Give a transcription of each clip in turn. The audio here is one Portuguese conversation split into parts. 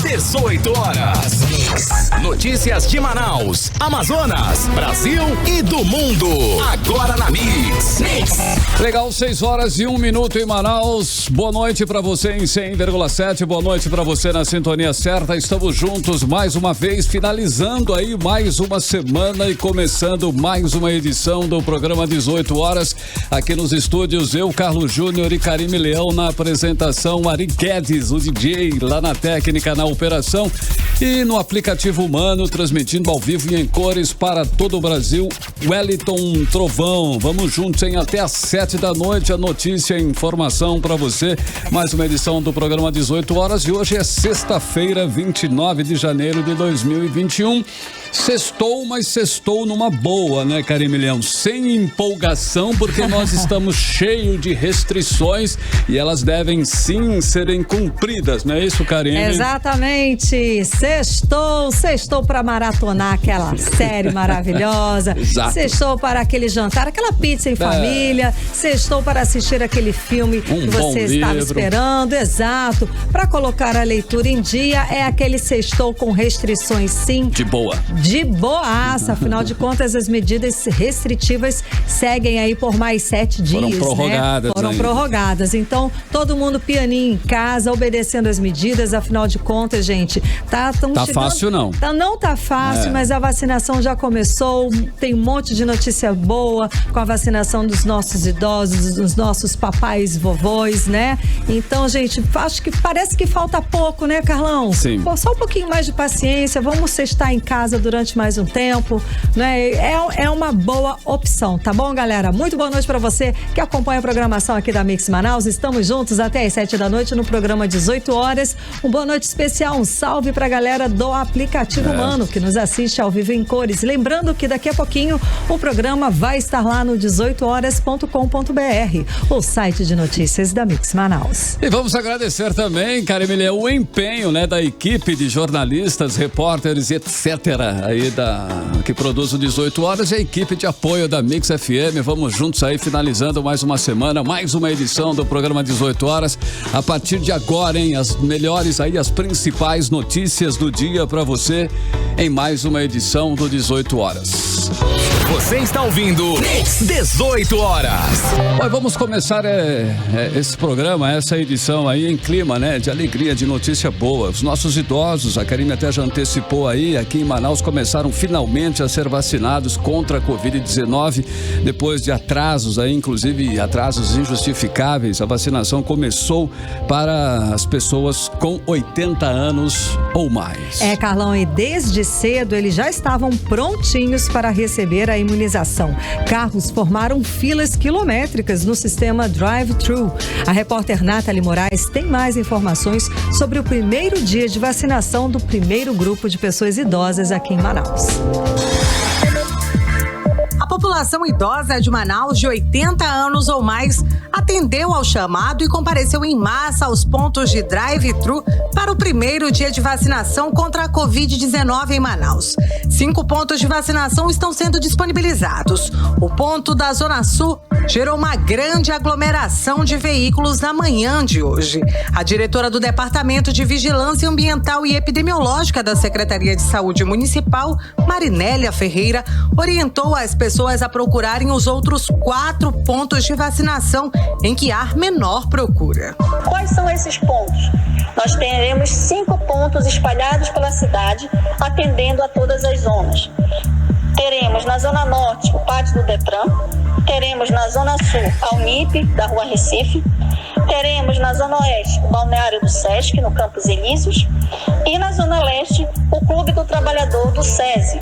18 horas. Notícias de Manaus, Amazonas, Brasil e do mundo. Agora na Mix. Legal, 6 horas e 1 minuto em Manaus. Boa noite pra você em 100,7. Boa noite pra você na sintonia certa. Estamos juntos mais uma vez, finalizando aí mais uma semana e começando mais uma edição do programa 18 horas. Aqui nos estúdios, eu, Carlos Júnior e Karime Leão na apresentação, Ari Guedes, o DJ, lá na técnica, na operação e no aplicativo humano, transmitindo ao vivo e em cores para todo o Brasil, Wellington Trovão. Vamos juntos, hein? Até às 7 da noite, a notícia e informação para você. Mais uma edição do programa 18 horas e hoje é sexta-feira, 29 de janeiro de 2021. Sextou, mas sextou numa boa, né, Karime Leão? Sem empolgação, porque nós estamos cheios de restrições e elas devem sim serem cumpridas, não é isso, Karime? Exatamente. Sextou para maratonar aquela série maravilhosa. Exato. Sextou para aquele jantar, aquela pizza em família. Sextou para assistir aquele filme que você estava esperando. Exato. Para colocar a leitura em dia, é aquele sextou com restrições, sim. De boa. De boaça, afinal de contas as medidas restritivas seguem aí por mais 7 dias, Foram prorrogadas, né? Foram prorrogadas, então todo mundo pianinho em casa, obedecendo as medidas, afinal de contas, gente, tá fácil não. Não tá fácil, mas a vacinação já começou, tem um monte de notícia boa com a vacinação dos nossos idosos, dos nossos papais e vovôs, né? Então, gente, acho que parece que falta pouco, né, Carlão? Sim. Pô, só um pouquinho mais de paciência, vamos sextar em casa durante mais um tempo, né? É uma boa opção, tá bom, galera? Muito boa noite pra você que acompanha a programação aqui da Mix Manaus. Estamos juntos até às 7 da noite no programa 18 horas. Boa noite especial, um salve pra galera do aplicativo humano que nos assiste ao vivo em cores. Lembrando que daqui a pouquinho o programa vai estar lá no 18horas.com.br, o site de notícias da Mix Manaus. E vamos agradecer também, Karime Leão, o empenho, né, da equipe de jornalistas, repórteres, etc. aí que produz o 18 horas e a equipe de apoio da Mix FM. Vamos juntos aí, finalizando mais uma semana, mais uma edição do programa 18 horas. A partir de agora, hein, as melhores aí, as principais notícias do dia para você em mais uma edição do 18 horas. Você está ouvindo 18 horas. Mas vamos começar esse programa, essa edição aí em clima, né, de alegria, de notícia boa. Os nossos idosos, a Karime até já antecipou aí, aqui em Manaus começaram finalmente a ser vacinados contra a Covid-19, depois de atrasos aí, inclusive atrasos injustificáveis. A vacinação começou para as pessoas com 80 anos ou mais. Carlão, e desde cedo eles já estavam prontinhos para receber a imunização. Carros formaram filas quilométricas no sistema drive-thru. A repórter Nathalie Moraes tem mais informações sobre o primeiro dia de vacinação do primeiro grupo de pessoas idosas aqui em Manaus. A população idosa de Manaus de 80 anos ou mais atendeu ao chamado e compareceu em massa aos pontos de drive-thru para o primeiro dia de vacinação contra a Covid-19 em Manaus. 5 pontos de vacinação estão sendo disponibilizados. O ponto da Zona Sul gerou uma grande aglomeração de veículos na manhã de hoje. A diretora do Departamento de Vigilância Ambiental e Epidemiológica da Secretaria de Saúde Municipal, Marinélia Ferreira, orientou as pessoas a procurarem os outros 4 pontos de vacinação em que há menor procura. Quais são esses pontos? Nós teremos 5 pontos espalhados pela cidade, atendendo a todas as zonas. Teremos na Zona Norte o pátio do Detran, teremos na Zona Sul a Unip, da Rua Recife, teremos na Zona Oeste o Balneário do Sesc, no Campos Elíseos, e na Zona Leste o Clube do Trabalhador do SESI.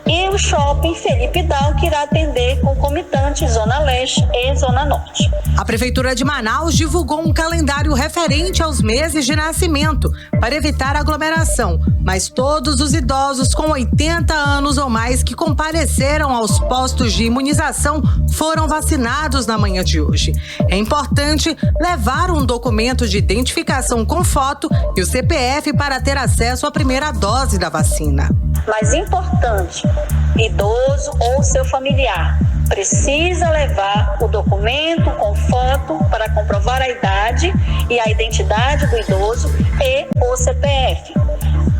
E o Shopping Felipe Dal, que irá atender concomitantes Zona Leste e Zona Norte. A Prefeitura de Manaus divulgou um calendário referente aos meses de nascimento para evitar aglomeração, mas todos os idosos com 80 anos ou mais que compareceram aos postos de imunização foram vacinados na manhã de hoje. É importante levar um documento de identificação com foto e o CPF para ter acesso à primeira dose da vacina. Mas importante, idoso ou seu familiar, precisa levar o documento com foto para comprovar a idade e a identidade do idoso e o CPF.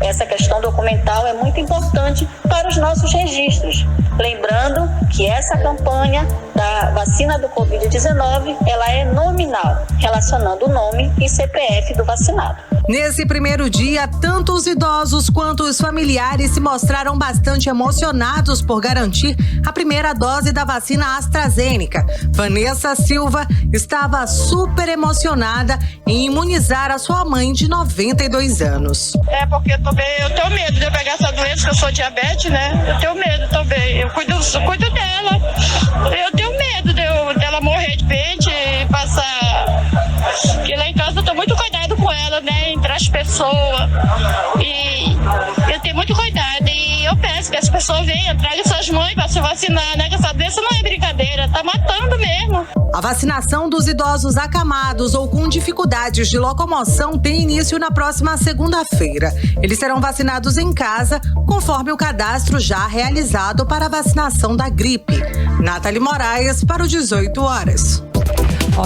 Essa questão documental é muito importante para os nossos registros. Lembrando que essa campanha da vacina do Covid-19, ela é nominal, relacionando o nome e CPF do vacinado. Nesse primeiro dia, tanto os idosos quanto os familiares se mostraram bastante emocionados por garantir a primeira dose da vacina AstraZeneca. Vanessa Silva estava super emocionada em imunizar a sua mãe de 92 anos. É porque eu tenho medo de eu pegar essa doença, que eu sou diabetes, né? Eu tenho medo também. Eu cuido dela. Eu tenho medo dela morrer de repente e passar. Porque lá em casa eu tô muito cuidado com ela, né? Entre as pessoas. E eu tenho muito cuidado. E eu peço que as pessoas venham, tragam suas mães para se vacinar, né? Que essa doença não é brincadeira, tá matando mesmo. A vacinação dos idosos acamados ou com dificuldades de locomoção tem início na próxima segunda-feira. Eles serão vacinados em casa, conforme o cadastro já realizado para a vacinação da gripe. Nathalie Moraes para o 18 horas.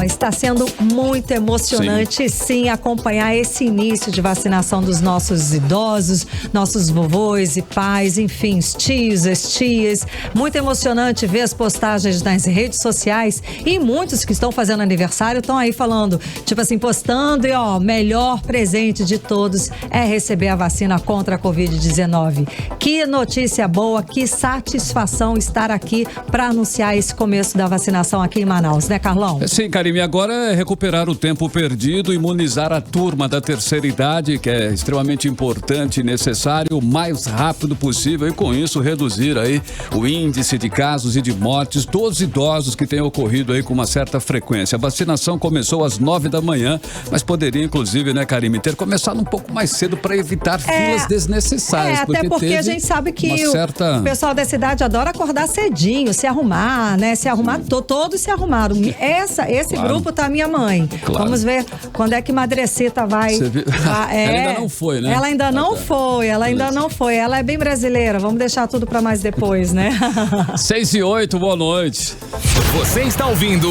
Está sendo muito emocionante, sim, acompanhar esse início de vacinação dos nossos idosos, nossos vovôs e pais, enfim, os tios, as tias. Muito emocionante ver as postagens nas redes sociais e muitos que estão fazendo aniversário estão aí falando, tipo assim, postando e melhor presente de todos é receber a vacina contra a Covid-19. Que notícia boa, que satisfação estar aqui para anunciar esse começo da vacinação aqui em Manaus, né, Carlão? Sim, Karime, agora é recuperar o tempo perdido, imunizar a turma da terceira idade, que é extremamente importante e necessário, o mais rápido possível e com isso reduzir aí o índice de casos e de mortes dos idosos que tem ocorrido aí com uma certa frequência. A vacinação começou às 9 da manhã, mas poderia inclusive, né, Karime, ter começado um pouco mais cedo para evitar filas desnessecárias. Até porque a gente sabe que o pessoal da cidade adora acordar cedinho, se arrumar, né? Se arrumar, todos se arrumaram. Esse grupo tá a minha mãe. Claro. Vamos ver quando é que Madrecita vai. Ela ainda não foi, né? Ela ainda não foi. Ela é bem brasileira. Vamos deixar tudo pra mais depois, né? 6:08, boa noite. Você está ouvindo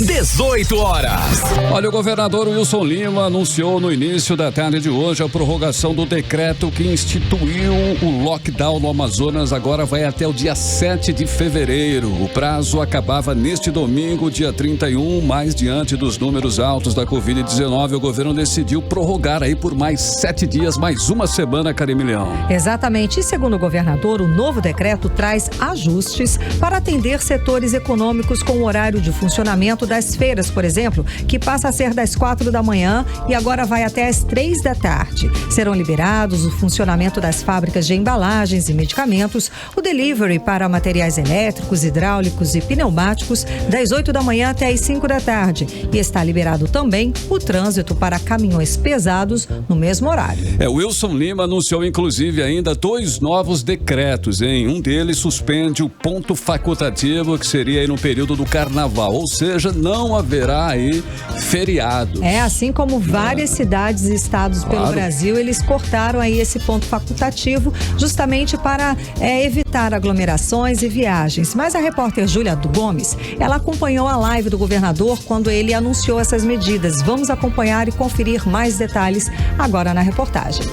18 horas. Olha, o governador Wilson Lima anunciou no início da tarde de hoje a prorrogação do decreto que instituiu o lockdown no Amazonas. Agora vai até o dia 7 de fevereiro. O prazo acabava neste domingo, dia 31, mas diante dos números altos da Covid-19, o governo decidiu prorrogar aí por mais 7 dias, mais uma semana, Karime Leão. Exatamente. E segundo o governador, o novo decreto traz ajustes para atender setores econômicos com o horário de funcionamento das feiras, por exemplo, que passa a ser das 4 da manhã e agora vai até as 3 da tarde. Serão liberados o funcionamento das fábricas de embalagens e medicamentos, o delivery para materiais elétricos, hidráulicos e pneumáticos das 8 da manhã até as 5 da tarde. E está liberado também o trânsito para caminhões pesados no mesmo horário. O Wilson Lima anunciou inclusive ainda 2 novos decretos, hein? Um deles suspende o ponto facultativo, que seria aí no período do carnaval, ou seja, não haverá aí feriados. Assim como várias cidades e estados pelo Brasil, eles cortaram aí esse ponto facultativo justamente para evitar aglomerações e viagens. Mas a repórter Júlia Gomes, ela acompanhou a live do governador quando ele anunciou essas medidas. Vamos acompanhar e conferir mais detalhes agora na reportagem.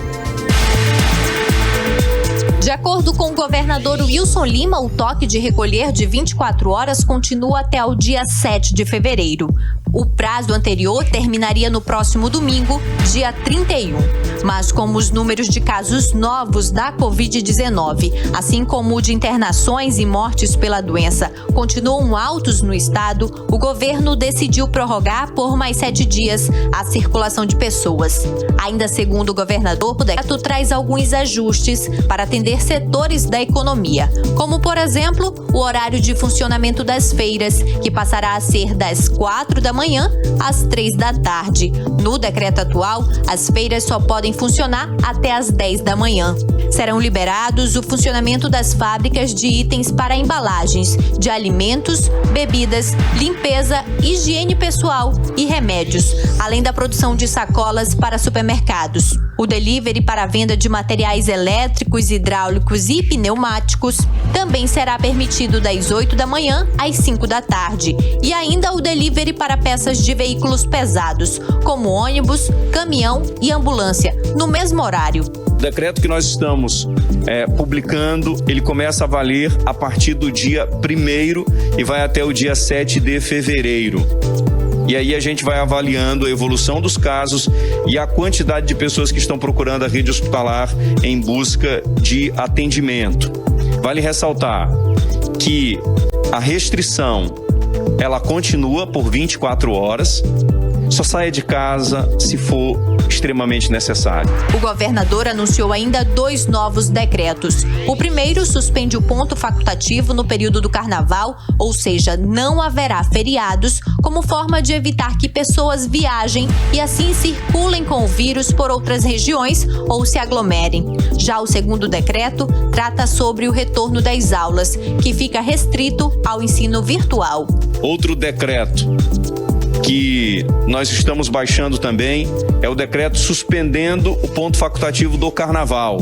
De acordo com o governador Wilson Lima, o toque de recolher de 24 horas continua até o dia 7 de fevereiro. O prazo anterior terminaria no próximo domingo, dia 31. Mas como os números de casos novos da Covid-19, assim como o de internações e mortes pela doença, continuam altos no estado, o governo decidiu prorrogar por mais 7 dias a circulação de pessoas. Ainda segundo o governador, o decreto traz alguns ajustes para atender setores da economia, como, por exemplo, o horário de funcionamento das feiras, que passará a ser das 4 da manhã manhã às 3 da tarde. No decreto atual, as feiras só podem funcionar até às 10 da manhã. Serão liberados o funcionamento das fábricas de itens para embalagens, de alimentos, bebidas, limpeza, higiene pessoal e remédios, além da produção de sacolas para supermercados. O delivery para a venda de materiais elétricos, hidráulicos e pneumáticos também será permitido das 8 da manhã às 5 da tarde. E ainda o delivery para peças de veículos pesados, como ônibus, caminhão e ambulância, no mesmo horário. O decreto que nós estamos publicando, ele começa a valer a partir do dia 1º e vai até o dia 7 de fevereiro. E aí a gente vai avaliando a evolução dos casos e a quantidade de pessoas que estão procurando a rede hospitalar em busca de atendimento. Vale ressaltar que a restrição, ela continua por 24 horas. Só saia de casa se for extremamente necessário. O governador anunciou ainda 2 novos decretos. O primeiro suspende o ponto facultativo no período do carnaval, ou seja, não haverá feriados, como forma de evitar que pessoas viajem e assim circulem com o vírus por outras regiões ou se aglomerem. Já o segundo decreto trata sobre o retorno das aulas, que fica restrito ao ensino virtual. Outro decreto que nós estamos baixando também é o decreto suspendendo o ponto facultativo do carnaval.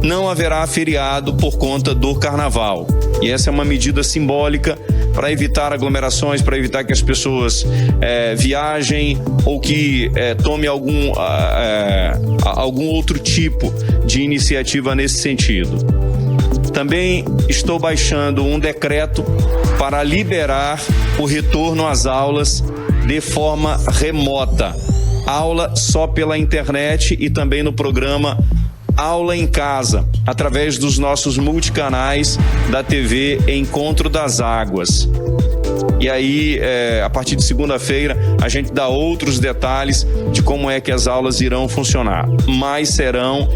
Não haverá feriado por conta do carnaval. E essa é uma medida simbólica para evitar aglomerações, para evitar que as pessoas viajem ou que tome algum outro tipo de iniciativa nesse sentido. Também estou baixando um decreto para liberar o retorno às aulas de forma remota. Aula só pela internet e também no programa Aula em Casa, através dos nossos multicanais da TV Encontro das Águas. E aí, a partir de segunda-feira, a gente dá outros detalhes de como é que as aulas irão funcionar. Mas serão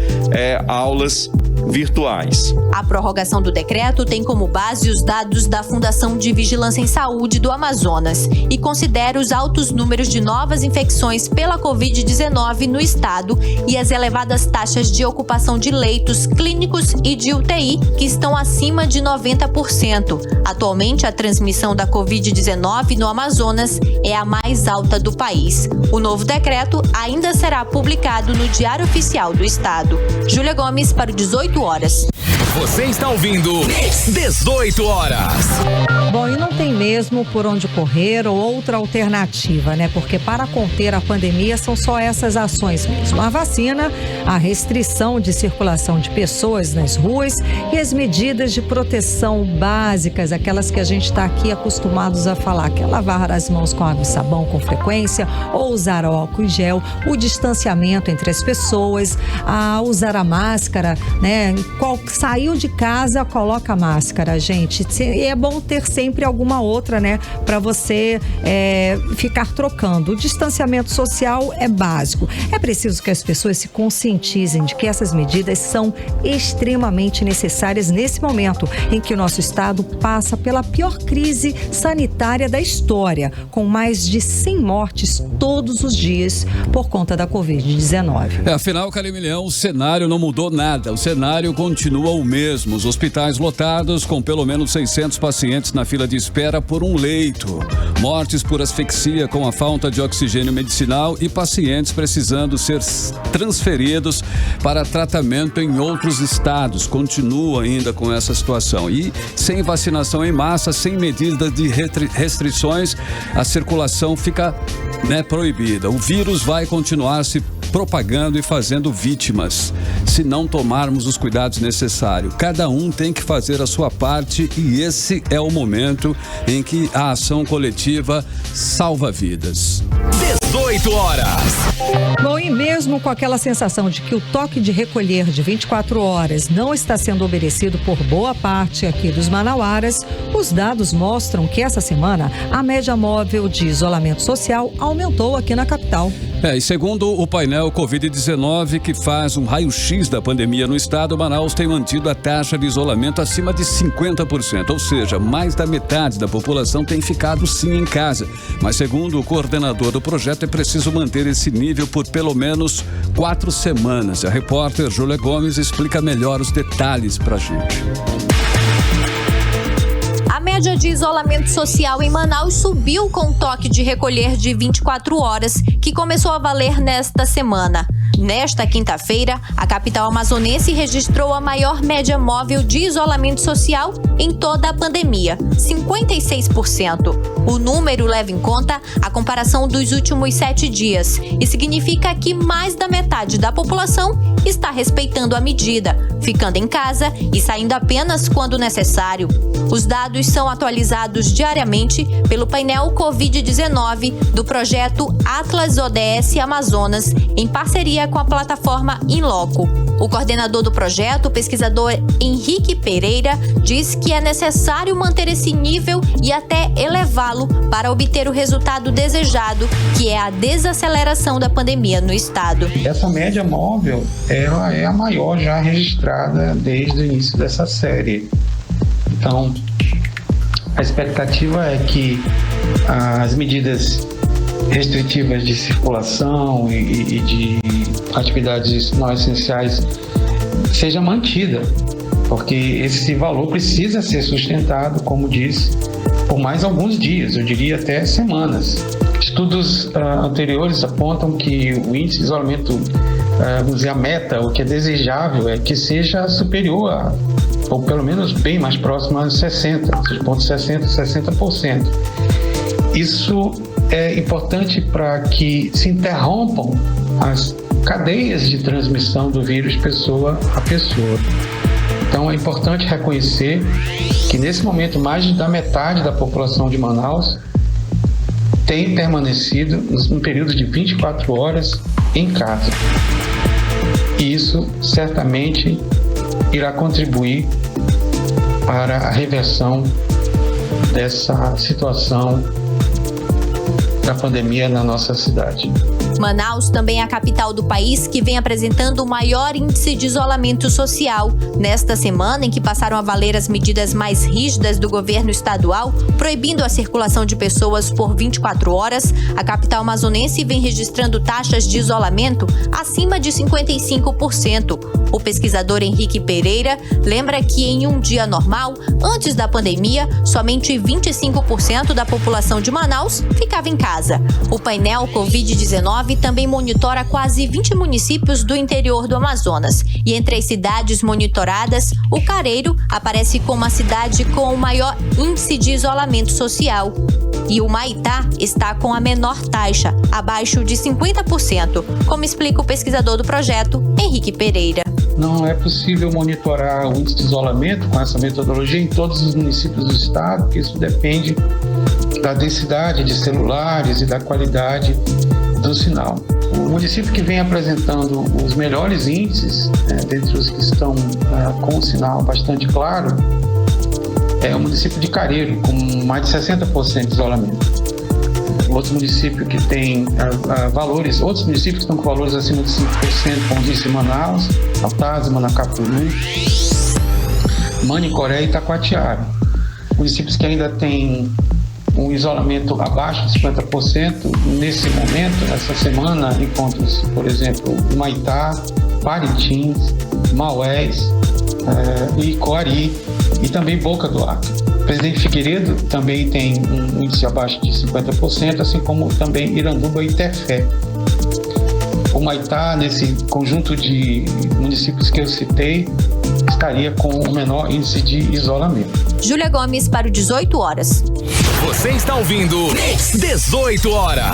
aulas virtuais. A prorrogação do decreto tem como base os dados da Fundação de Vigilância em Saúde do Amazonas e considera os altos números de novas infecções pela Covid-19 no estado e as elevadas taxas de ocupação de leitos clínicos e de UTI, que estão acima de 90%. Atualmente, a transmissão da Covid-19 no Amazonas é a mais alta do país. O novo decreto ainda será publicado no Diário Oficial do Estado. Júlia Gomes para o 18 horas. Você está ouvindo 18 horas. Bom, e não tem mesmo por onde correr ou outra alternativa, né? Porque para conter a pandemia são só essas ações mesmo. A vacina, a restrição de circulação de pessoas nas ruas e as medidas de proteção básicas, aquelas que a gente está aqui acostumados a falar, que é lavar as mãos com água e sabão com frequência ou usar álcool em gel, o distanciamento entre as pessoas, a usar a máscara, né? Saiu de casa, coloca a máscara, gente. E é bom ter sempre alguma outra, né? Para você ficar trocando. O distanciamento social é básico. É preciso que as pessoas se conscientizem de que essas medidas são extremamente necessárias nesse momento em que o nosso estado passa pela pior crise sanitária da história, com mais de 100 mortes todos os dias por conta da Covid-19. Afinal, Calimilhão, o cenário não mudou nada. O cenário continua o mesmo. Os hospitais lotados com pelo menos 600 pacientes na fila de espera por um leito. Mortes por asfixia com a falta de oxigênio medicinal e pacientes precisando ser transferidos para tratamento em outros estados. Continua ainda com essa situação. E sem vacinação em massa, sem medidas de restrições, a circulação fica proibida. O vírus vai continuar se propagando e fazendo vítimas, se não tomarmos os cuidados necessários. Cada um tem que fazer a sua parte e esse é o momento em que a ação coletiva salva vidas. 18 horas. Bom, e mesmo com aquela sensação de que o toque de recolher de 24 horas não está sendo obedecido por boa parte aqui dos manauaras, os dados mostram que essa semana a média móvel de isolamento social aumentou aqui na capital. E segundo o painel Covid-19, que faz um raio-x da pandemia no estado, Manaus tem mantido a taxa de isolamento acima de 50%, ou seja, mais da metade da população tem ficado sim em casa. Mas segundo o coordenador do projeto, é preciso manter esse nível por pelo menos 4 semanas. A repórter Júlia Gomes explica melhor os detalhes pra gente. A média de isolamento social em Manaus subiu com o toque de recolher de 24 horas, que começou a valer nesta semana. Nesta quinta-feira, a capital amazonense registrou a maior média móvel de isolamento social em toda a pandemia, 56%. O número leva em conta a comparação dos últimos 7 dias e significa que mais da metade da população está respeitando a medida, ficando em casa e saindo apenas quando necessário. Os dados são atualizados diariamente pelo painel Covid-19 do projeto Atlas ODS Amazonas, em parceria com a plataforma Inloco. O coordenador do projeto, o pesquisador Henrique Pereira, diz que é necessário manter esse nível e até elevá-lo para obter o resultado desejado, que é a desaceleração da pandemia no estado. Essa média móvel, ela é a maior já registrada desde o início dessa série. Então, a expectativa é que as medidas restritivas de circulação e de atividades não essenciais seja mantida, porque esse valor precisa ser sustentado, como disse, por mais alguns dias, eu diria até semanas. Estudos anteriores apontam que o índice de isolamento, vamos dizer, a meta, o que é desejável é que seja superior a, ou pelo menos bem mais próximo a 60%. Isso é importante para que se interrompam as cadeias de transmissão do vírus pessoa a pessoa. Então é importante reconhecer que nesse momento mais da metade da população de Manaus tem permanecido no período de 24 horas em casa. E isso certamente irá contribuir para a reversão dessa situação da pandemia na nossa cidade. Manaus também é a capital do país que vem apresentando o maior índice de isolamento social. Nesta semana, em que passaram a valer as medidas mais rígidas do governo estadual, proibindo a circulação de pessoas por 24 horas, a capital amazonense vem registrando taxas de isolamento acima de 55%. O pesquisador Henrique Pereira lembra que em um dia normal, antes da pandemia, somente 25% da população de Manaus ficava em casa. O painel Covid-19 também monitora quase 20 municípios do interior do Amazonas. E entre as cidades monitoradas, o Careiro aparece como a cidade com o maior índice de isolamento social. E o Maitá está com a menor taxa, abaixo de 50%, como explica o pesquisador do projeto, Henrique Pereira. Não é possível monitorar o índice de isolamento com essa metodologia em todos os municípios do estado, porque isso depende da densidade de celulares e da qualidade do sinal. O município que vem apresentando os melhores índices, dentre os que estão com um sinal bastante claro, é o município de Careiro, com mais de 60% de isolamento. Outro município que tem valores, outros municípios que estão com valores acima de 5%, como disse Manaus, Altaz, Manacapuru, Manicoré e Itacoatiara. Municípios que ainda têm um isolamento abaixo de 50%, nesse momento, essa semana, encontram-se, por exemplo, Maitá, Parintins, Maués, Icoari e também Boca do Acre. Presidente Figueiredo também tem um índice abaixo de 50%, assim como também Iranduba e Tefé. O Maitá, nesse conjunto de municípios que eu citei, estaria com o menor índice de isolamento. Júlia Gomes para o 18 horas. Você está ouvindo 18 horas.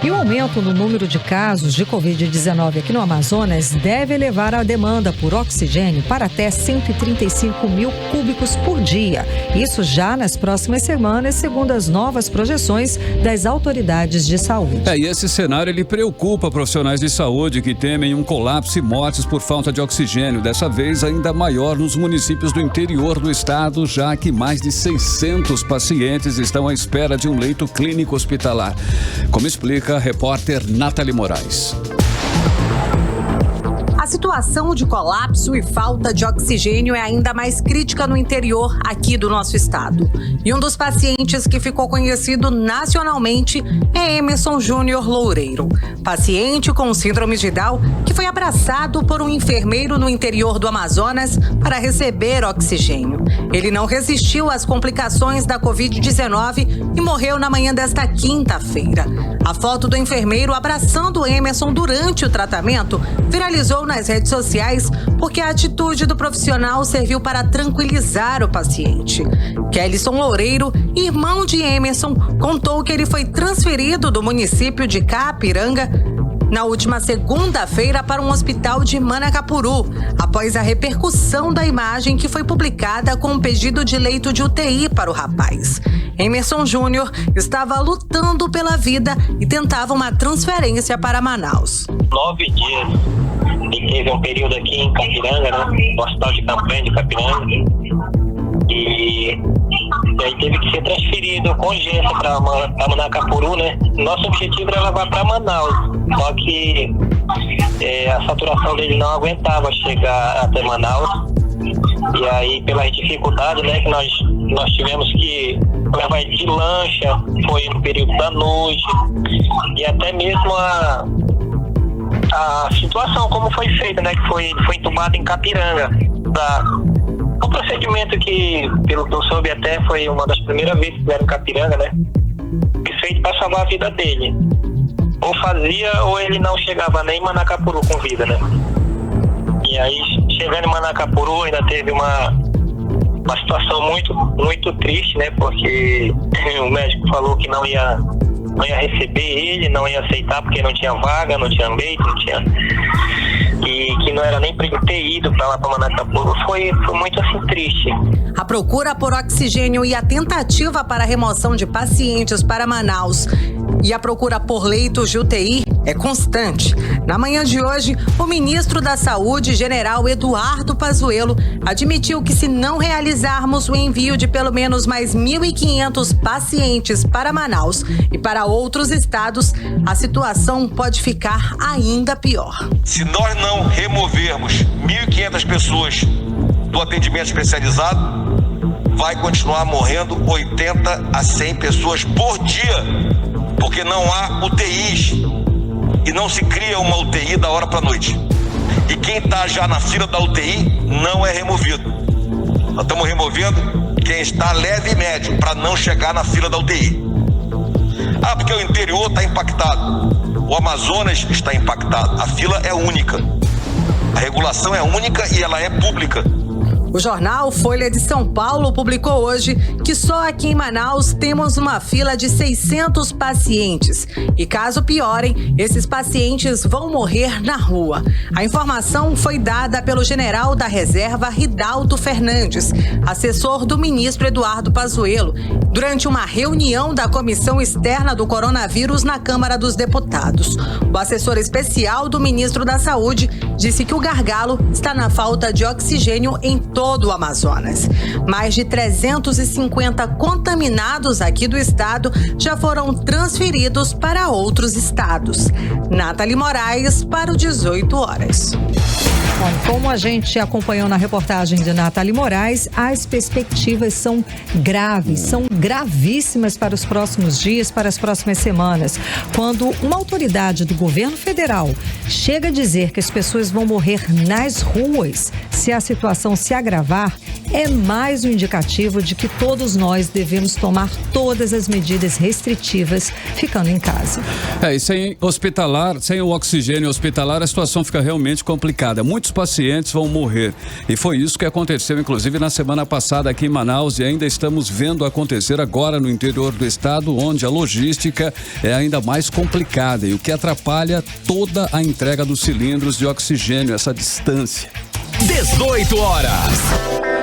E o aumento no número de casos de Covid-19 aqui no Amazonas deve elevar a demanda por oxigênio para até 135 mil cúbicos por dia. Isso já nas próximas semanas, segundo as novas projeções das autoridades de saúde. E esse cenário ele preocupa profissionais de saúde que temem um colapso e mortes por falta de oxigênio. Dessa vez, ainda ainda maior nos municípios do interior do estado, já que mais de 600 pacientes estão à espera de um leito clínico hospitalar. Como explica a repórter Nathalie Moraes. A situação de colapso e falta de oxigênio é ainda mais crítica no interior aqui do nosso estado. E um dos pacientes que ficou conhecido nacionalmente é Emerson Júnior Loureiro, paciente com síndrome de Down que foi abraçado por um enfermeiro no interior do Amazonas para receber oxigênio. Ele não resistiu às complicações da Covid-19 e morreu na manhã desta quinta-feira. A foto do enfermeiro abraçando Emerson durante o tratamento viralizou nas redes sociais porque a atitude do profissional serviu para tranquilizar o paciente. Kellyson Loureiro, irmão de Emerson, contou que ele foi transferido do município de Capiranga na última segunda-feira para um hospital de Manacapuru, após a repercussão da imagem que foi publicada com um pedido de leito de UTI para o rapaz. Emerson Júnior estava lutando pela vida e tentava uma transferência para Manaus. 9 dias. Ele teve um período aqui em Capiranga, né? No hospital de campanha de Capiranga. E aí teve que ser transferido com urgência para Manacapuru, né? Nosso objetivo era levar para Manaus, só que a saturação dele não aguentava chegar até Manaus. E aí, pelas dificuldades, né, que nós tivemos que levar ele de lancha, foi no período da noite, e até mesmo a situação como foi feita, né, que foi entubado em Capiranga. O procedimento que, pelo que eu soube até, foi uma das primeiras vezes que fizeram em Capiranga, né, que feito para salvar a vida dele. Ou fazia, ou ele não chegava nem em Manacapuru com vida, né. E aí, chegando em Manacapuru, ainda teve uma situação muito, muito triste, né, porque o médico falou que não ia receber ele, não ia aceitar porque não tinha vaga, não tinha leito, não tinha... E que não era nem para ele ter ido para lá para Manacapuru. Foi muito assim triste. A procura por oxigênio e a tentativa para a remoção de pacientes para Manaus e a procura por leitos de UTI é constante. Na manhã de hoje, o ministro da Saúde, general Eduardo Pazuello, admitiu que se não realizarmos o envio de pelo menos mais 1.500 pacientes para Manaus e para outros estados, a situação pode ficar ainda pior. Se nós não removermos 1.500 pessoas do atendimento especializado, vai continuar morrendo 80 a 100 pessoas por dia, porque não há UTIs e não se cria uma UTI da hora para a noite. E quem está já na fila da UTI não é removido. Nós estamos removendo quem está leve e médio para não chegar na fila da UTI. Porque o interior está impactado, o Amazonas está impactado, a fila é única, a regulação é única e ela é pública. O jornal Folha de São Paulo publicou hoje que só aqui em Manaus temos uma fila de 600 pacientes. E caso piorem, esses pacientes vão morrer na rua. A informação foi dada pelo general da reserva Ridaldo Fernandes, assessor do ministro Eduardo Pazuello, durante uma reunião da Comissão Externa do Coronavírus na Câmara dos Deputados. O assessor especial do ministro da Saúde disse que o gargalo está na falta de oxigênio em todo o Amazonas. Mais de 350 contaminados aqui do estado já foram transferidos para outros estados. Nathalie Moraes para o 18 horas. Bom, como a gente acompanhou na reportagem de Nathalie Moraes, as perspectivas são graves, são gravíssimas para os próximos dias, para as próximas semanas. Quando uma autoridade do governo federal chega a dizer que as pessoas vão morrer nas ruas se a situação se agravar, é mais um indicativo de que todos nós devemos tomar todas as medidas restritivas ficando em casa. E sem o oxigênio hospitalar, a situação fica realmente complicada. Muitos pacientes vão morrer. E foi isso que aconteceu, inclusive, na semana passada aqui em Manaus, e ainda estamos vendo acontecer agora no interior do estado, onde a logística é ainda mais complicada e o que atrapalha toda a entrega dos cilindros de oxigênio, essa distância. 18 horas.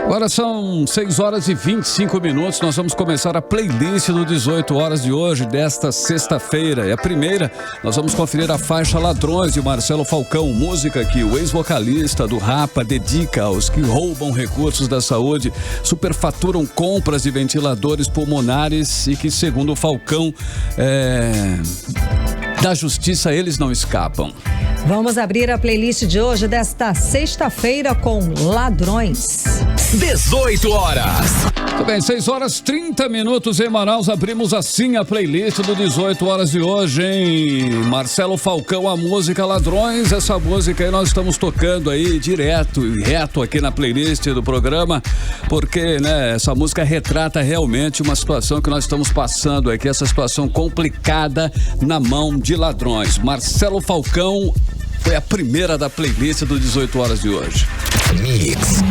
Agora são 6 horas e 25 minutos. Nós vamos começar a playlist do 18 horas de hoje, desta sexta-feira. E a primeira, nós vamos conferir a faixa Ladrões de Marcelo Falcão, música que o ex-vocalista do Rapa dedica aos que roubam recursos da saúde, superfaturam compras de ventiladores pulmonares e que, segundo o Falcão, da justiça eles não escapam. Vamos abrir a playlist de hoje desta sexta-feira com Ladrões. 18 horas. Muito bem, 6 horas 30 minutos em Manaus. Abrimos assim a playlist do 18 horas de hoje, hein? Marcelo Falcão, a música Ladrões. Essa música aí nós estamos tocando aí direto e reto aqui na playlist do programa, porque, né, essa música retrata realmente uma situação que nós estamos passando aqui, essa situação complicada na mão de ladrões. Marcelo Falcão foi a primeira da playlist do 18 horas de hoje. Mix.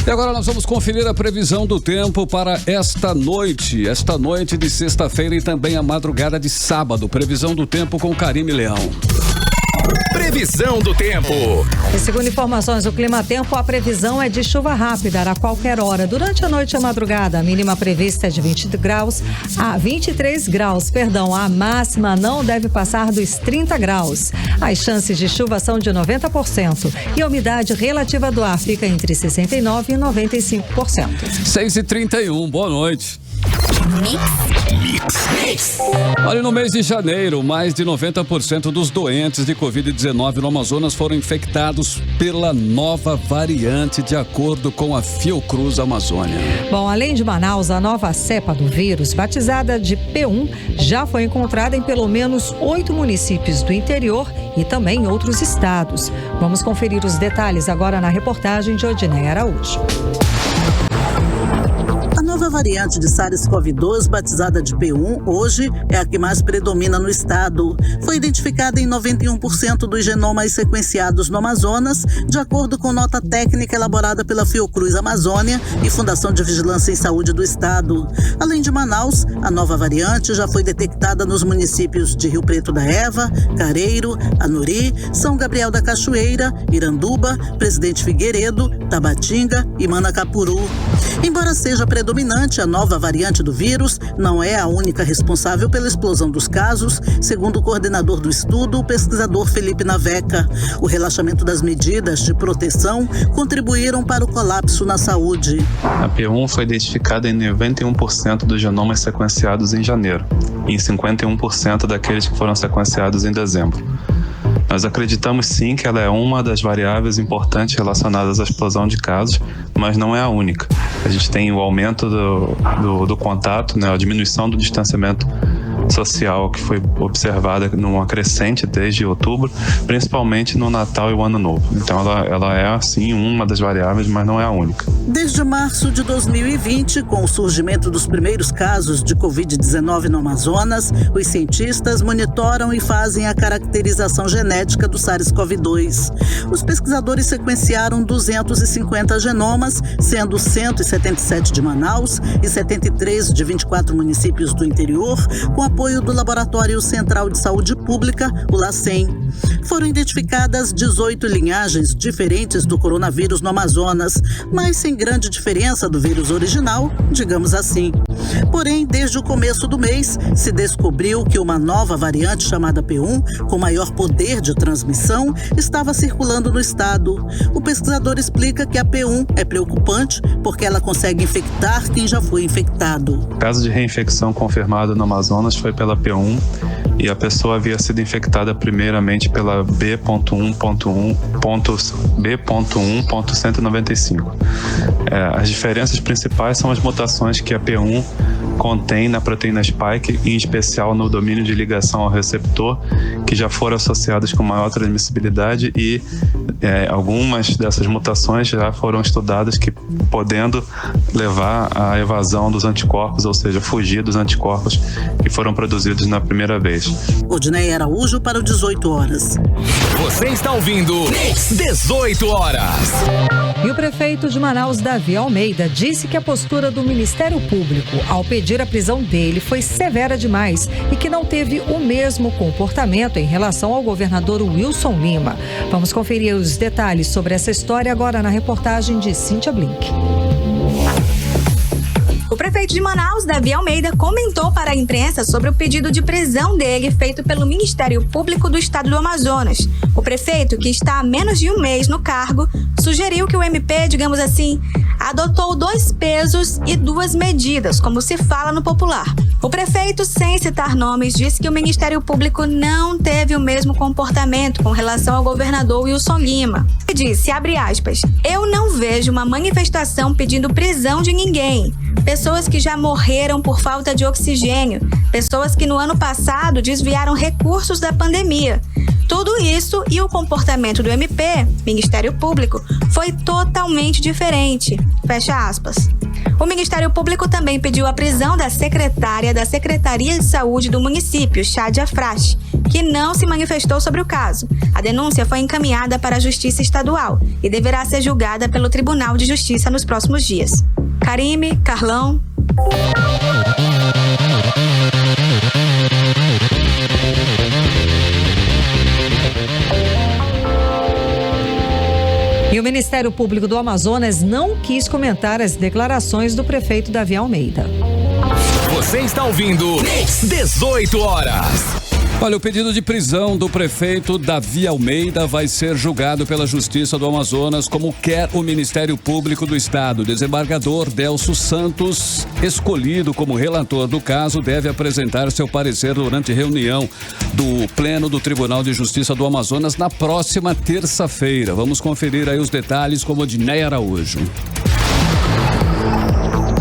E agora nós vamos conferir a previsão do tempo para esta noite de sexta-feira e também a madrugada de sábado. Previsão do tempo com Karime Leão. Previsão do tempo. E segundo informações do Climatempo, a previsão é de chuva rápida a qualquer hora. Durante a noite e a madrugada, a mínima prevista é de 23 graus. A máxima não deve passar dos 30 graus. As chances de chuva são de 90% e a umidade relativa do ar fica entre 69% e 95%. 6h31, boa noite. Olha, no mês de janeiro, mais de 90% dos doentes de Covid-19 no Amazonas foram infectados pela nova variante, de acordo com a Fiocruz Amazônia. Bom, além de Manaus, a nova cepa do vírus, batizada de P1, já foi encontrada em pelo menos 8 municípios do interior e também em outros estados. Vamos conferir os detalhes agora na reportagem de Odineia Araújo. A nova variante de SARS-CoV-2, batizada de P1, hoje é a que mais predomina no estado. Foi identificada em 91% dos genomas sequenciados no Amazonas, de acordo com nota técnica elaborada pela Fiocruz Amazônia e Fundação de Vigilância em Saúde do estado. Além de Manaus, a nova variante já foi detectada nos municípios de Rio Preto da Eva, Careiro, Anuri, São Gabriel da Cachoeira, Iranduba, Presidente Figueiredo, Tabatinga e Manacapuru. Embora seja predominante, a nova variante do vírus não é a única responsável pela explosão dos casos, segundo o coordenador do estudo, o pesquisador Felipe Naveca. O relaxamento das medidas de proteção contribuíram para o colapso na saúde. A P1 foi identificada em 91% dos genomas sequenciados em janeiro e em 51% daqueles que foram sequenciados em dezembro. Nós acreditamos sim que ela é uma das variáveis importantes relacionadas à explosão de casos, mas não é a única. A gente tem o aumento do contato, né, a diminuição do distanciamento social que foi observada numa crescente desde outubro, principalmente no Natal e o Ano Novo. Então ela é sim uma das variáveis, mas não é a única. Desde março de 2020, com o surgimento dos primeiros casos de Covid-19 no Amazonas, os cientistas monitoram e fazem a caracterização genética do SARS-CoV-2. Os pesquisadores sequenciaram 250 genomas, sendo 177 de Manaus e 73 de 24 municípios do interior, com apoio do Laboratório Central de Saúde Pública, o LACEN. Foram identificadas 18 linhagens diferentes do coronavírus no Amazonas, mas sem grande diferença do vírus original, digamos assim. Porém, desde o começo do mês, se descobriu que uma nova variante chamada P1, com maior poder de transmissão, estava circulando no estado. O pesquisador explica que a P1 é preocupante porque ela consegue infectar quem já foi infectado. O caso de reinfecção confirmado no Amazonas foi pela P1 e a pessoa havia sido infectada primeiramente pela B.1.195. As diferenças principais são as mutações que a P1 contém na proteína spike, em especial no domínio de ligação ao receptor, que já foram associadas com maior transmissibilidade e algumas dessas mutações já foram estudadas que podendo levar à evasão dos anticorpos, ou seja, fugir dos anticorpos que foram produzidos na primeira vez. Odineia Araújo para o 18 horas. Você está ouvindo 18 horas. E o prefeito de Manaus, Davi Almeida, disse que a postura do Ministério Público ao pedir pedir a prisão dele foi severa demais e que não teve o mesmo comportamento em relação ao governador Wilson Lima. Vamos conferir os detalhes sobre essa história agora na reportagem de Cíntia Blink. O prefeito de Manaus, Davi Almeida, comentou para a imprensa sobre o pedido de prisão dele feito pelo Ministério Público do Estado do Amazonas. O prefeito, que está há menos de um mês no cargo, sugeriu que o MP, digamos assim, adotou 2 pesos e 2 medidas, como se fala no popular. O prefeito, sem citar nomes, disse que o Ministério Público não teve o mesmo comportamento com relação ao governador Wilson Lima. Ele disse, abre aspas, eu não vejo uma manifestação pedindo prisão de ninguém. Pessoas que já morreram por falta de oxigênio, pessoas que no ano passado desviaram recursos da pandemia. Tudo isso e o comportamento do MP, Ministério Público, foi totalmente diferente. Fecha aspas. O Ministério Público também pediu a prisão da secretária da Secretaria de Saúde do município, Shadia Frasch, que não se manifestou sobre o caso. A denúncia foi encaminhada para a Justiça Estadual e deverá ser julgada pelo Tribunal de Justiça nos próximos dias. Karime, Carlão. E o Ministério Público do Amazonas não quis comentar as declarações do prefeito Davi Almeida. Você está ouvindo 18 horas. Olha, o pedido de prisão do prefeito Davi Almeida vai ser julgado pela Justiça do Amazonas, como quer o Ministério Público do Estado. O desembargador Delcio Santos, escolhido como relator do caso, deve apresentar seu parecer durante reunião do Pleno do Tribunal de Justiça do Amazonas na próxima terça-feira. Vamos conferir aí os detalhes com o Odinei Araújo.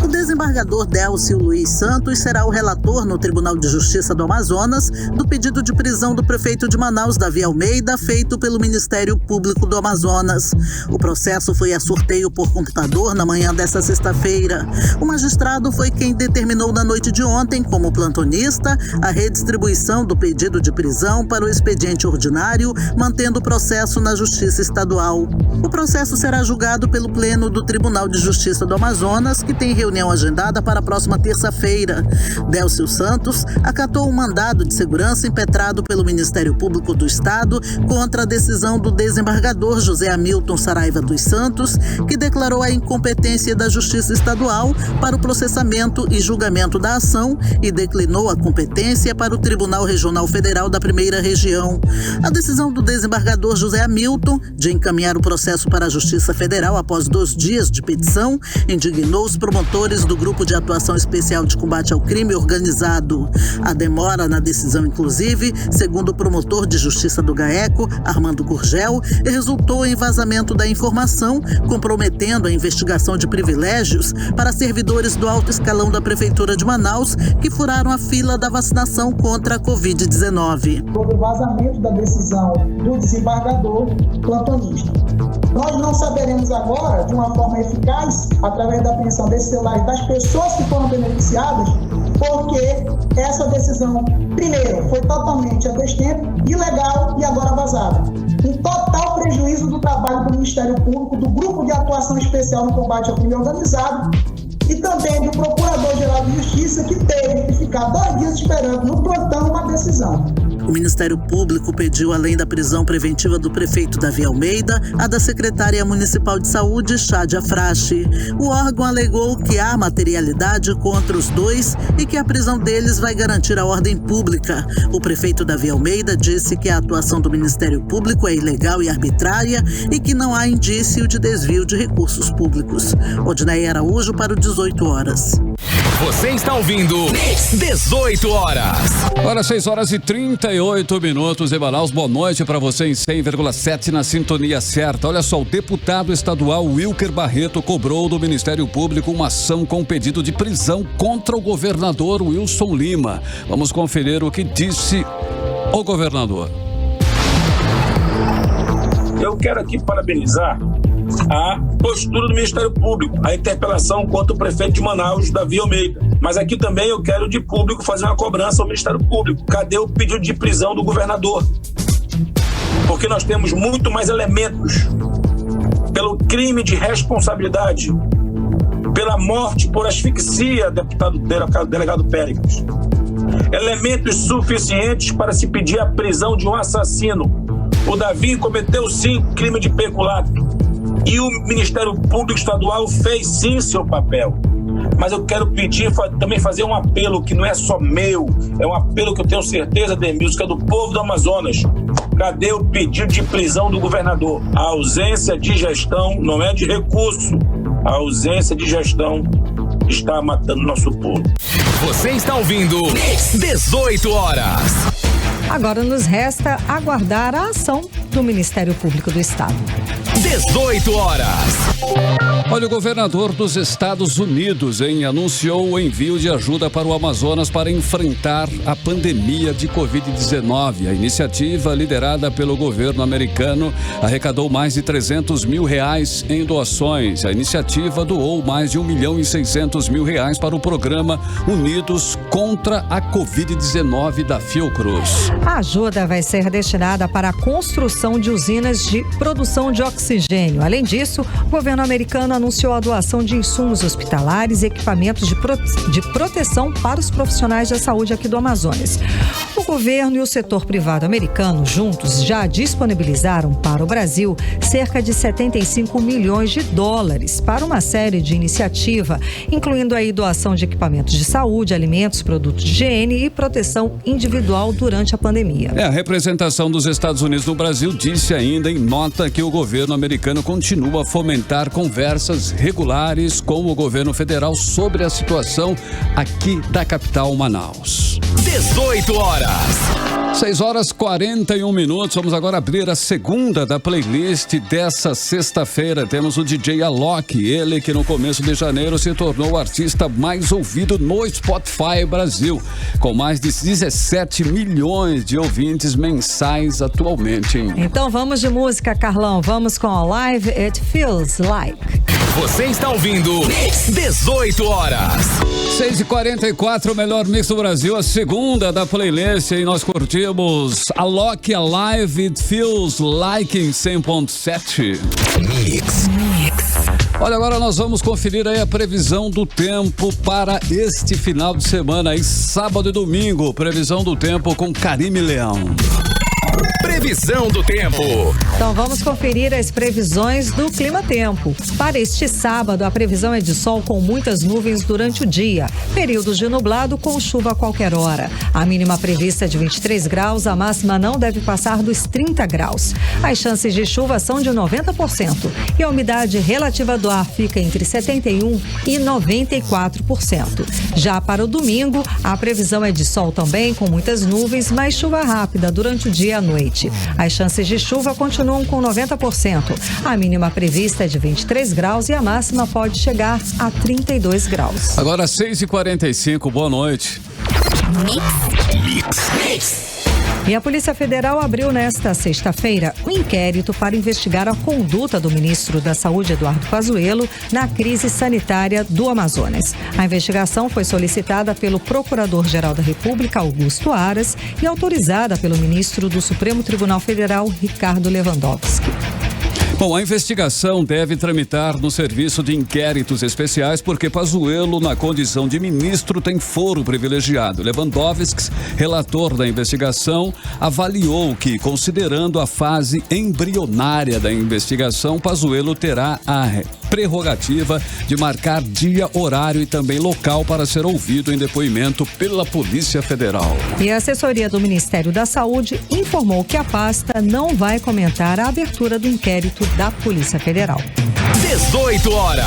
O desembargador Delcio Luiz Santos será o relator no Tribunal de Justiça do Amazonas do pedido de prisão do prefeito de Manaus, Davi Almeida, feito pelo Ministério Público do Amazonas. O processo foi a sorteio por computador na manhã desta sexta-feira. O magistrado foi quem determinou na noite de ontem, como plantonista, a redistribuição do pedido de prisão para o expediente ordinário, mantendo o processo na Justiça Estadual. O processo será julgado pelo Pleno do Tribunal de Justiça do Amazonas, que tem reunião agendada para a próxima terça-feira. Delcio Santos acatou um mandado de segurança impetrado pelo Ministério Público do Estado contra a decisão do desembargador José Hamilton Saraiva dos Santos, que declarou a incompetência da Justiça Estadual para o processamento e julgamento da ação e declinou a competência para o Tribunal Regional Federal da Primeira Região. A decisão do desembargador José Hamilton de encaminhar o processo para a Justiça Federal após 2 dias de petição indignou os promotores do Grupo de Atuação Especial de Combate ao Crime Organizado. A demora na decisão, inclusive, segundo o promotor de Justiça do GAECO, Armando Gurgel, resultou em vazamento da informação, comprometendo a investigação de privilégios para servidores do alto escalão da Prefeitura de Manaus que furaram a fila da vacinação contra a Covid-19. Houve vazamento da decisão do desembargador plantonista. Nós não saberemos agora, de uma forma eficaz, através da apreensão desses celulares das pessoas que foram beneficiadas, porque essa decisão, primeiro, foi totalmente a destempo, ilegal e agora vazada. Um total prejuízo do trabalho do Ministério Público, do Grupo de Atuação Especial no Combate ao Crime Organizado e também do Procurador-Geral de Justiça, que teve que ficar 2 dias esperando no plantão uma decisão. O Ministério Público pediu, além da prisão preventiva do prefeito Davi Almeida, a da secretária municipal de saúde, Shadia Frasch. O órgão alegou que há materialidade contra os 2 e que a prisão deles vai garantir a ordem pública. O prefeito Davi Almeida disse que a atuação do Ministério Público é ilegal e arbitrária e que não há indício de desvio de recursos públicos. Odinei Araújo para o 18 horas. Você está ouvindo 18 horas. Agora 6h38 em Manaus. Boa noite para você em 100,7 na sintonia certa. Olha só, o deputado estadual Wilker Barreto cobrou do Ministério Público uma ação com pedido de prisão contra o governador Wilson Lima. Vamos conferir o que disse o governador. Eu quero aqui parabenizar a postura do Ministério Público, a interpelação contra o prefeito de Manaus, Davi Almeida. Mas aqui também eu quero de público fazer uma cobrança ao Ministério Público. Cadê o pedido de prisão do governador? Porque nós temos muito mais elementos pelo crime de responsabilidade pela morte por asfixia, delegado Péricles. Elementos suficientes para se pedir a prisão de um assassino. O Davi cometeu sim crime de peculato e o Ministério Público Estadual fez sim seu papel. Mas eu quero pedir, também fazer um apelo que não é só meu, é um apelo que eu tenho certeza, Demilson, que é do povo do Amazonas. Cadê o pedido de prisão do governador? A ausência de gestão não é de recurso. A ausência de gestão está matando nosso povo. Você está ouvindo 18 horas. Agora nos resta aguardar a ação do Ministério Público do Estado. 18 horas. Olha, o governador dos Estados Unidos anunciou o envio de ajuda para o Amazonas para enfrentar a pandemia de Covid-19. A iniciativa, liderada pelo governo americano, arrecadou mais de R$300 mil em doações. A iniciativa doou mais de R$1.600.000 para o programa Unidos contra a Covid-19 da Fiocruz. A ajuda vai ser destinada para a construção de usinas de produção de oxigênio. Além disso, o governo americano anunciou a doação de insumos hospitalares e equipamentos de proteção para os profissionais da saúde aqui do Amazonas. O governo e o setor privado americano juntos já disponibilizaram para o Brasil cerca de $75 milhões para uma série de iniciativas, incluindo aí doação de equipamentos de saúde, alimentos, produtos de higiene e proteção individual durante a pandemia. A representação dos Estados Unidos no Brasil disse ainda em nota que o governo americano continua a fomentar conversas regulares com o governo federal sobre a situação aqui da capital Manaus. 18 horas. 6h41. Vamos agora abrir a segunda da playlist dessa sexta-feira. Temos o DJ Alok, ele que no começo de janeiro se tornou o artista mais ouvido no Spotify Brasil, com mais de 17 milhões de ouvintes mensais atualmente. Então vamos de música, Carlão. Vamos com a Live It Feels Like. Você está ouvindo 18 horas. 6h44, o melhor mix do Brasil, a segunda da playlist, e nós curtimos Alok, Live It Feels Like em 100.7. Mix. Olha, agora nós vamos conferir aí a previsão do tempo para este final de semana, aí sábado e domingo. Previsão do tempo com Karime Leão. Previsão do tempo. Então vamos conferir as previsões do Clima Tempo. Para este sábado, a previsão é de sol com muitas nuvens durante o dia. Períodos de nublado com chuva a qualquer hora. A mínima prevista é de 23 graus, a máxima não deve passar dos 30 graus. As chances de chuva são de 90% e a umidade relativa do ar fica entre 71% e 94%. Já para o domingo, a previsão é de sol também com muitas nuvens, mas chuva rápida durante o dia e a noite. As chances de chuva continuam com 90%. A mínima prevista é de 23 graus e a máxima pode chegar a 32 graus. Agora 6h45, boa noite. Mix. E a Polícia Federal abriu nesta sexta-feira um inquérito para investigar a conduta do ministro da Saúde, Eduardo Pazuello, na crise sanitária do Amazonas. A investigação foi solicitada pelo Procurador-Geral da República, Augusto Aras, e autorizada pelo ministro do Supremo Tribunal Federal, Ricardo Lewandowski. Bom, a investigação deve tramitar no Serviço de Inquéritos Especiais porque Pazuello, na condição de ministro, tem foro privilegiado. Lewandowski, relator da investigação, avaliou que, considerando a fase embrionária da investigação, Pazuello terá a prerrogativa de marcar dia, horário e também local para ser ouvido em depoimento pela Polícia Federal. E a assessoria do Ministério da Saúde informou que a pasta não vai comentar a abertura do inquérito da Polícia Federal. 18 horas.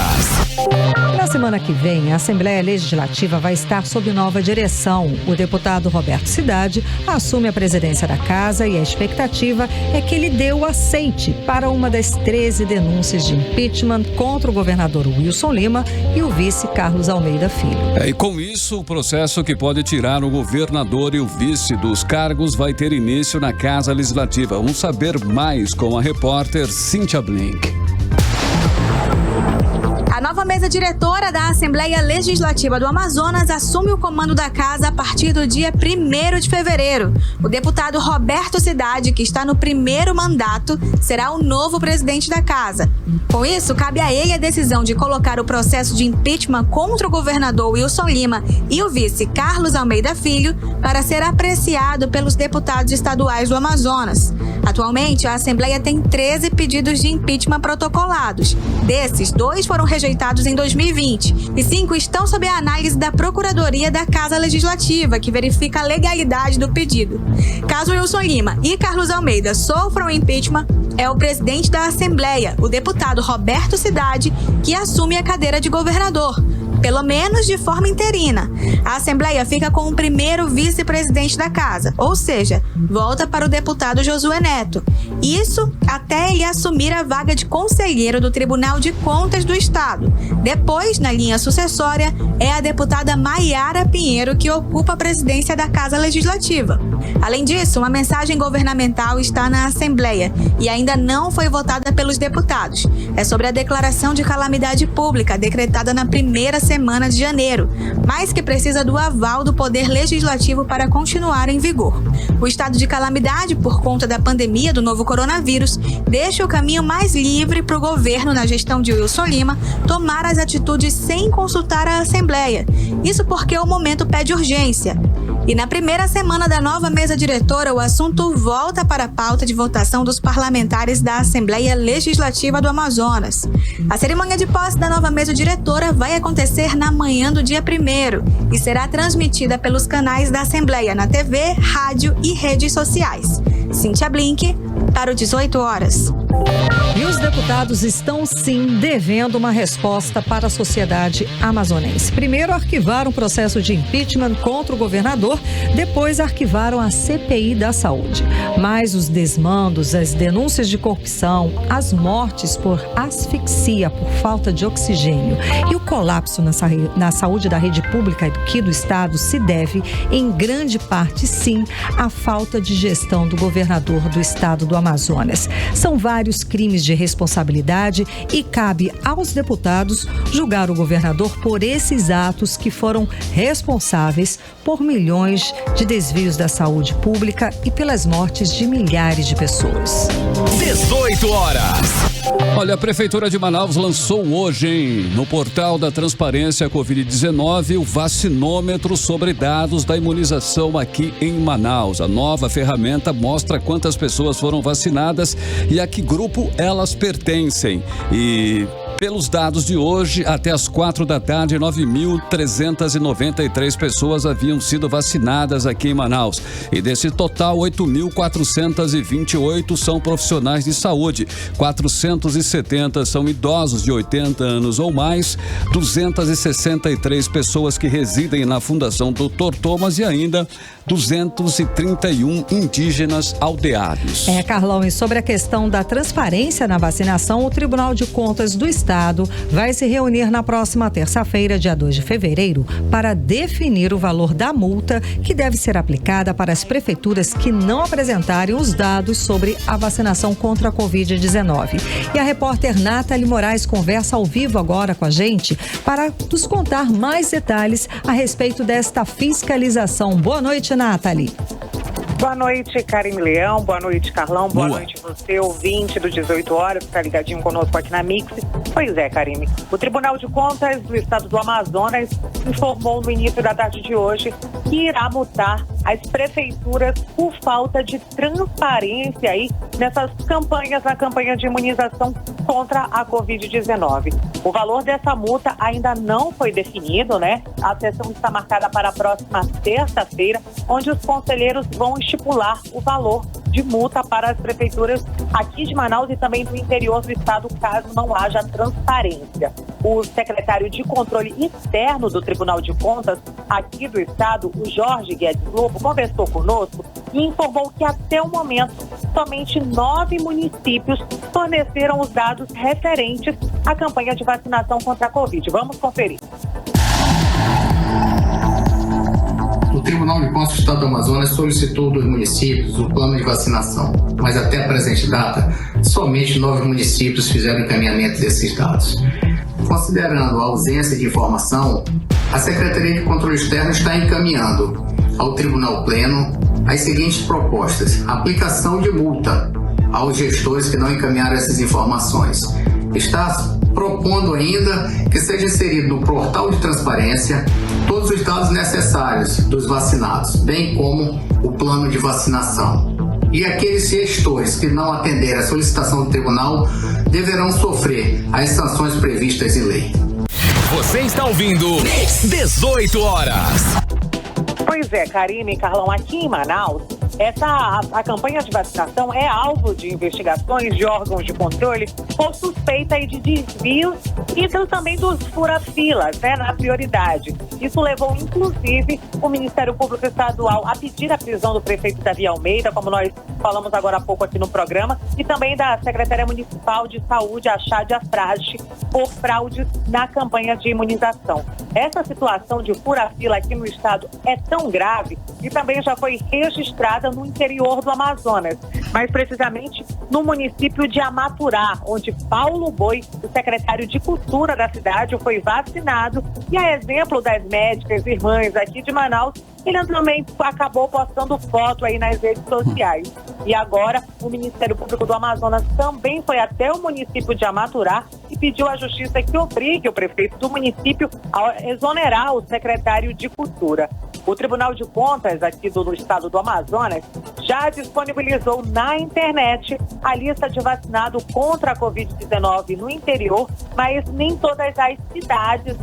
Na semana que vem, a Assembleia Legislativa vai estar sob nova direção. O deputado Roberto Cidade assume a presidência da casa e a expectativa é que ele dê o aceite para uma das 13 denúncias de impeachment contra o governador Wilson Lima e o vice Carlos Almeida Filho. E com isso, o processo que pode tirar o governador e o vice dos cargos vai ter início na Casa Legislativa. Vamos saber mais com a repórter Cíntia Blink. A nova mesa diretora da Assembleia Legislativa do Amazonas assume o comando da casa a partir do dia 1º de fevereiro. O deputado Roberto Cidade, que está no primeiro mandato, será o novo presidente da casa. Com isso, cabe a ele a decisão de colocar o processo de impeachment contra o governador Wilson Lima e o vice Carlos Almeida Filho para ser apreciado pelos deputados estaduais do Amazonas. Atualmente, a Assembleia tem 13 pedidos de impeachment protocolados. Desses, 2 foram rejeitados em 2020 e 5 estão sob a análise da Procuradoria da Casa Legislativa, que verifica a legalidade do pedido. Caso Wilson Lima e Carlos Almeida sofram impeachment, é o presidente da Assembleia, o deputado Roberto Cidade, que assume a cadeira de governador, pelo menos de forma interina. A Assembleia fica com o primeiro vice-presidente da casa, ou seja, volta para o deputado Josué Neto. Isso até ele assumir a vaga de conselheiro do Tribunal de Contas do Estado. Depois, na linha sucessória, é a deputada Maiara Pinheiro que ocupa a presidência da Casa Legislativa. Além disso, uma mensagem governamental está na Assembleia e ainda não foi votada pelos deputados. É sobre a declaração de calamidade pública decretada na primeira semana de janeiro, mas que precisa do aval do Poder Legislativo para continuar em vigor. O estado de calamidade por conta da pandemia do novo coronavírus deixa o caminho mais livre para o governo, na gestão de Wilson Lima, tomar as atitudes sem consultar a Assembleia. Isso porque o momento pede urgência. E na primeira semana da nova mesa diretora, o assunto volta para a pauta de votação dos parlamentares da Assembleia Legislativa do Amazonas. A cerimônia de posse da nova mesa diretora vai acontecer na manhã do dia 1º e será transmitida pelos canais da Assembleia na TV, rádio e redes sociais. Cíntia Blink, para o 18 horas. E os deputados estão, sim, devendo uma resposta para a sociedade amazonense. Primeiro, arquivaram o processo de impeachment contra o governador, depois arquivaram a CPI da saúde. Mas os desmandos, as denúncias de corrupção, as mortes por asfixia, por falta de oxigênio e o colapso na saúde da rede pública aqui do estado se deve, em grande parte, sim, à falta de gestão do governador do estado do Amazonas. São vários crimes de responsabilidade e cabe aos deputados julgar o governador por esses atos que foram responsáveis por milhões de desvios da saúde pública e pelas mortes de milhares de pessoas. 18 horas. Olha, a Prefeitura de Manaus lançou hoje, no portal da Transparência Covid-19, o vacinômetro sobre dados da imunização aqui em Manaus. A nova ferramenta mostra quantas pessoas foram vacinadas e a que grupo elas pertencem. E pelos dados de hoje, até as 4 da tarde, 9.393 pessoas haviam sido vacinadas aqui em Manaus. E desse total, 8.428 são profissionais de saúde, 470 são idosos de 80 anos ou mais, 263 pessoas que residem na Fundação Dr. Thomas e ainda 231 indígenas aldeados. Carlão, e sobre a questão da transparência na vacinação, o Tribunal de Contas do Estado vai se reunir na próxima terça-feira, dia 2 de fevereiro, para definir o valor da multa que deve ser aplicada para as prefeituras que não apresentarem os dados sobre a vacinação contra a Covid-19. E a repórter Nathalie Moraes conversa ao vivo agora com a gente para nos contar mais detalhes a respeito desta fiscalização. Boa noite, Nathalie. Boa noite, Karine Leão. Boa noite, Carlão. Boa noite você, ouvinte do 18 horas, que está ligadinho conosco aqui na Mix. Pois é, Karine. O Tribunal de Contas do Estado do Amazonas informou no início da tarde de hoje que irá multar as prefeituras por falta de transparência aí nessas campanhas, na campanha de imunização contra a Covid-19. O valor dessa multa ainda não foi definido, né? A sessão está marcada para a próxima terça-feira, onde os conselheiros vão estipular o valor de multa para as prefeituras aqui de Manaus e também do interior do estado, caso não haja transparência. O secretário de Controle Externo do Tribunal de Contas aqui do estado, o Jorge Guedes Lobo, conversou conosco e informou que até o momento somente 9 municípios forneceram os dados referentes à campanha de vacinação contra a Covid. Vamos conferir. O Tribunal de Contas do Estado do Amazonas solicitou dos municípios o plano de vacinação, mas até a presente data, somente 9 municípios fizeram encaminhamento desses dados. Considerando a ausência de informação, a Secretaria de Controle Externo está encaminhando ao Tribunal Pleno as seguintes propostas: aplicação de multa aos gestores que não encaminharam essas informações. Está propondo ainda que seja inserido no portal de transparência todos os dados necessários dos vacinados, bem como o plano de vacinação. E aqueles gestores que não atenderem a solicitação do tribunal deverão sofrer as sanções previstas em lei. Você está ouvindo 18 horas. Pois é, Karine e Carlão, aqui em Manaus, a campanha de vacinação é alvo de investigações de órgãos de controle por suspeita de desvios e também dos fura-filas, na prioridade. Isso levou, inclusive, o Ministério Público Estadual a pedir a prisão do prefeito Davi Almeida, como nós falamos agora há pouco aqui no programa, e também da Secretaria Municipal de Saúde, a Chádia Frade, por fraudes na campanha de imunização. Essa situação de fura-fila aqui no estado é tão grave que também já foi registrada no interior do Amazonas, mais precisamente no município de Amaturá, onde Paulo Boi, o secretário de Cultura da cidade, foi vacinado e, a exemplo das médicas irmãs aqui de Manaus, ele também acabou postando foto aí nas redes sociais. E agora o Ministério Público do Amazonas também foi até o município de Amaturá e pediu à Justiça que obrigue o prefeito do município a exonerar o secretário de Cultura. O Tribunal de Contas aqui do estado do Amazonas já disponibilizou na internet a lista de vacinado contra a Covid-19 no interior, mas nem todas as cidades,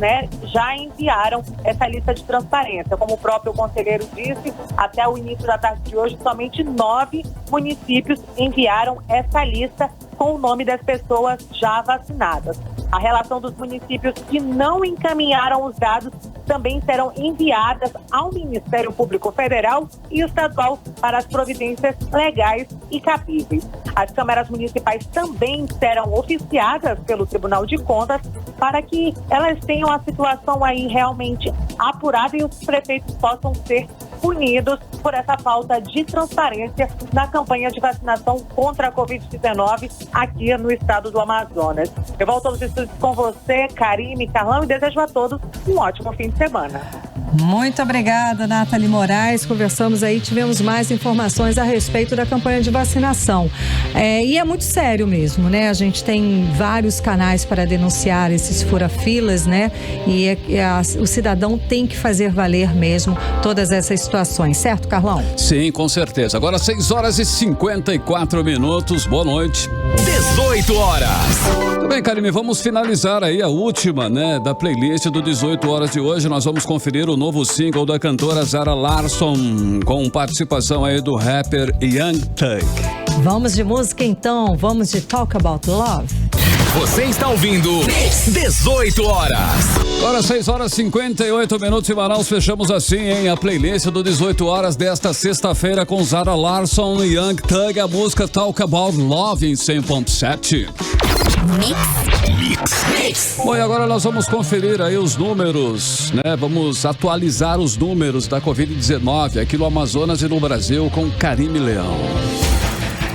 já enviaram essa lista de transparência. Como o próprio conselheiro disse, até o início da tarde de hoje, somente 9 municípios enviaram essa lista com o nome das pessoas já vacinadas. A relação dos municípios que não encaminharam os dados também serão enviadas ao Ministério Público Federal e Estadual para as providências legais e cabíveis. As câmaras municipais também serão oficiadas pelo Tribunal de Contas para que elas tenham a situação aí realmente apurada e os prefeitos possam ser punidos por essa falta de transparência na campanha de vacinação contra a Covid-19 aqui no estado do Amazonas. Eu volto aos estúdios com você, Karine, Carlão, e desejo a todos um ótimo fim de semana. Muito obrigada, Nathalie Moraes. Conversamos aí, tivemos mais informações a respeito da campanha de vacinação. E é muito sério mesmo, A gente tem vários canais para denunciar esses fura-filas, E o cidadão tem que fazer valer mesmo todas essas situações, certo, Carlão? Sim, com certeza. Agora 6 horas e 54 minutos. Boa noite. 18 horas. Tudo bem, Karine, vamos finalizar aí a última, da playlist do 18 horas de hoje. Nós vamos conferir o novo single da cantora Zara Larsson, com participação aí do rapper Young Thug. Vamos de música então, vamos de Talk About Love. Você está ouvindo 18 horas. Agora 6 horas e 58 minutos em Manaus. Fechamos assim, a playlist do 18 horas desta sexta-feira com Zara Larsson e Young Thug. A música Talk About Love em 100.7. Mix. Bom, e agora nós vamos conferir aí os números, Vamos atualizar os números da Covid-19 aqui no Amazonas e no Brasil com Karine Leão.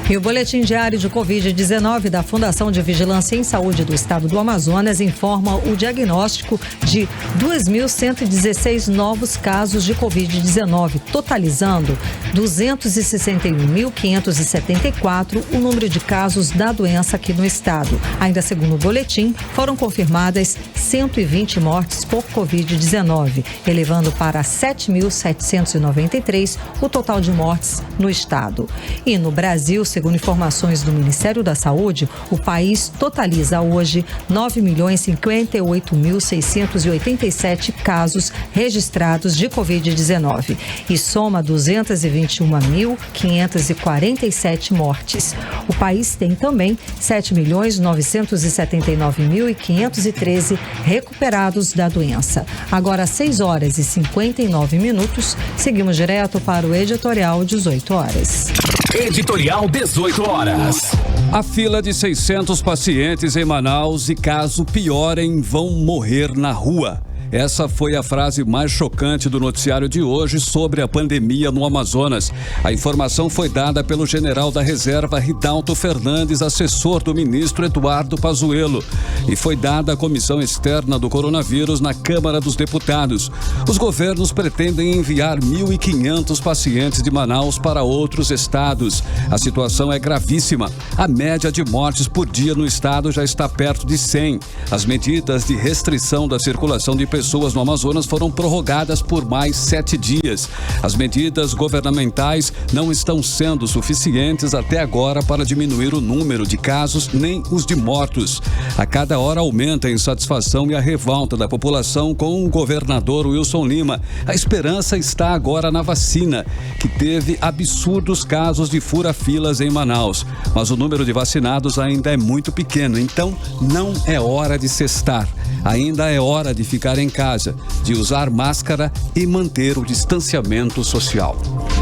E o boletim diário de Covid-19 da Fundação de Vigilância em Saúde do Estado do Amazonas informa o diagnóstico de 2.116 novos casos de Covid-19, totalizando 261.574 o número de casos da doença aqui no estado. Ainda segundo o boletim, foram confirmadas 120 mortes por Covid-19, elevando para 7.793 o total de mortes no estado. E no Brasil, segundo informações do Ministério da Saúde, o país totaliza hoje 9.058.687 casos registrados de Covid-19 e soma 221.547 mortes. O país tem também 7.979.513 recuperados da doença. Agora 6 horas e 59 minutos, seguimos direto para o editorial 18 horas. Editorial 18 horas. A fila de 600 pacientes em Manaus e caso piorem vão morrer na rua. Essa foi a frase mais chocante do noticiário de hoje sobre a pandemia no Amazonas. A informação foi dada pelo general da reserva Ridalto Fernandes, assessor do ministro Eduardo Pazuello, e foi dada à Comissão Externa do Coronavírus na Câmara dos Deputados. Os governos pretendem enviar 1.500 pacientes de Manaus para outros estados. A situação é gravíssima. A média de mortes por dia no estado já está perto de 100. As medidas de restrição da circulação de pessoas no Amazonas foram prorrogadas por mais 7 dias. As medidas governamentais não estão sendo suficientes até agora para diminuir o número de casos nem os de mortos. A cada hora aumenta a insatisfação e a revolta da população com o governador Wilson Lima. A esperança está agora na vacina, que teve absurdos casos de fura-filas em Manaus. Mas o número de vacinados ainda é muito pequeno, então não é hora de cestar. Ainda é hora de ficar em casa, de usar máscara e manter o distanciamento social.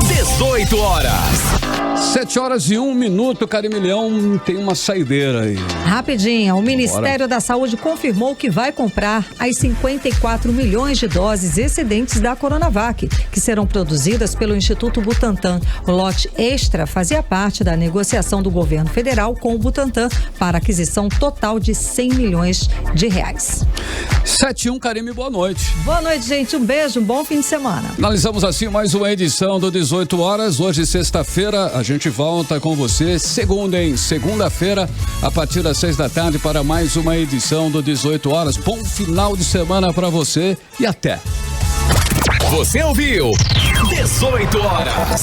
18 horas. 7 horas e 1 minuto, Carimilhão, tem uma saideira aí. Rapidinho, o Ministério da Saúde confirmou que vai comprar as 54 milhões de doses excedentes da Coronavac, que serão produzidas pelo Instituto Butantan. O lote extra fazia parte da negociação do governo federal com o Butantan para aquisição total de 100 milhões de reais. 7-1, Carime, boa noite. Boa noite, gente. Um beijo, um bom fim de semana. Finalizamos assim mais uma edição do 18 horas. Hoje, sexta-feira, a gente volta com você segunda-feira, a partir das 6 da tarde, para mais uma edição do 18 horas. Bom final de semana para você e até. Você ouviu 18 horas.